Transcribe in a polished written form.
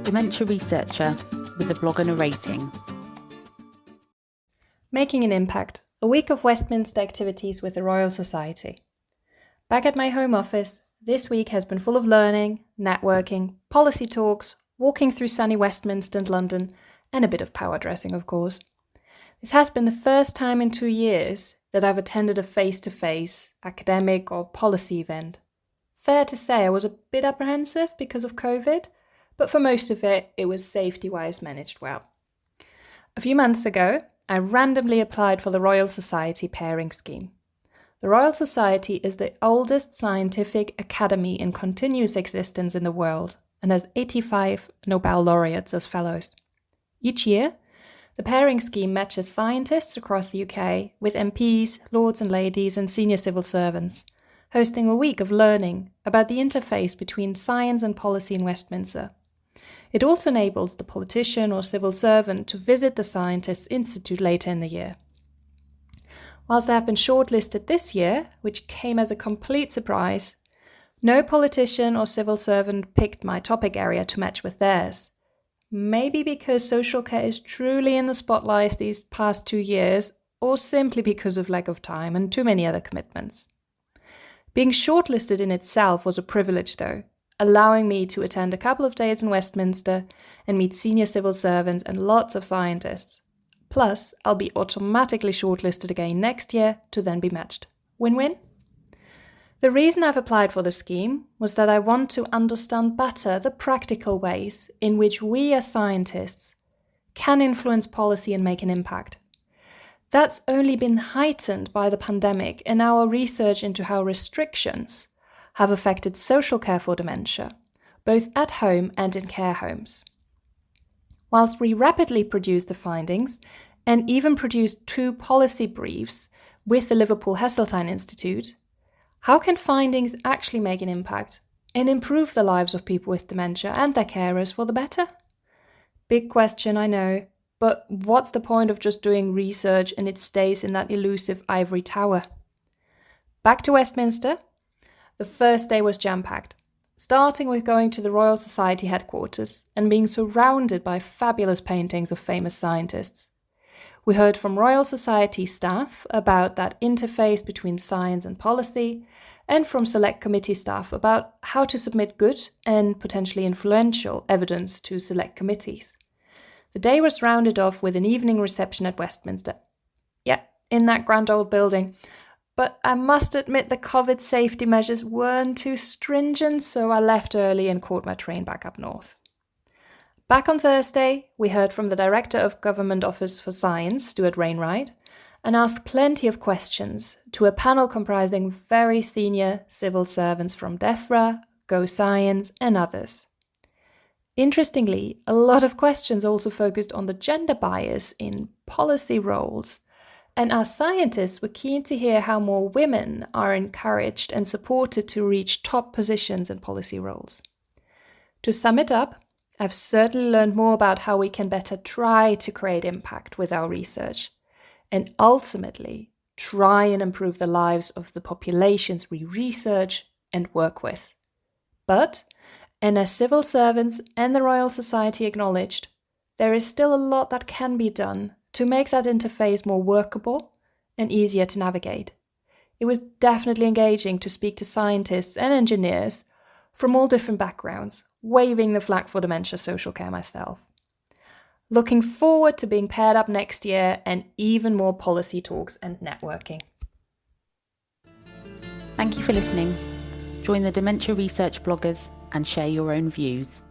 Dementia Researcher with a blog and a rating. Making an impact, a week of Westminster activities with the Royal Society. Back at my home office, this week has been full of learning, networking, policy talks, walking through sunny Westminster and London, and a bit of power dressing, of course. This has been the first time in 2 years that I've attended a face-to-face academic or policy event. Fair to say I was a bit apprehensive because of COVID, but for most of it, it was safety-wise managed well. A few months ago, I randomly applied for the Royal Society pairing scheme. The Royal Society is the oldest scientific academy in continuous existence in the world and has 85 Nobel laureates as fellows. Each year, the pairing scheme matches scientists across the UK with MPs, lords and ladies and senior civil servants, hosting a week of learning about the interface between science and policy in Westminster. It also enables the politician or civil servant to visit the Scientists' Institute later in the year. Whilst I have been shortlisted this year, which came as a complete surprise, no politician or civil servant picked my topic area to match with theirs. Maybe because social care is truly in the spotlight these past 2 years, or simply because of lack of time and too many other commitments. Being shortlisted in itself was a privilege though, allowing me to attend a couple of days in Westminster and meet senior civil servants and lots of scientists. Plus, I'll be automatically shortlisted again next year to then be matched. Win-win? The reason I've applied for the scheme was that I want to understand better the practical ways in which we as scientists can influence policy and make an impact. That's only been heightened by the pandemic and our research into how restrictions have affected social care for dementia, both at home and in care homes. Whilst we rapidly produced the findings and even produced 2 policy briefs with the Liverpool Heseltine Institute, how can findings actually make an impact and improve the lives of people with dementia and their carers for the better? Big question, I know, but what's the point of just doing research and it stays in that elusive ivory tower? Back to Westminster. The first day was jam-packed, starting with going to the Royal Society headquarters and being surrounded by fabulous paintings of famous scientists. We heard from Royal Society staff about that interface between science and policy, and from select committee staff about how to submit good and potentially influential evidence to select committees. The day was rounded off with an evening reception at Westminster. Yeah, in that grand old building. But I must admit the COVID safety measures weren't too stringent, so I left early and caught my train back up north. Back on Thursday, we heard from the Director of Government Office for Science, Stuart Wainwright, and asked plenty of questions to a panel comprising very senior civil servants from DEFRA, Go Science and others. Interestingly, a lot of questions also focused on the gender bias in policy roles, and our scientists were keen to hear how more women are encouraged and supported to reach top positions in policy roles. To sum it up, I've certainly learned more about how we can better try to create impact with our research, and ultimately try and improve the lives of the populations we research and work with. But, and as civil servants and the Royal Society acknowledged, there is still a lot that can be done to make that interface more workable and easier to navigate. It was definitely engaging to speak to scientists and engineers from all different backgrounds, waving the flag for dementia social care myself. Looking forward to being paired up next year and even more policy talks and networking. Thank you for listening. Join the Dementia Research bloggers and share your own views.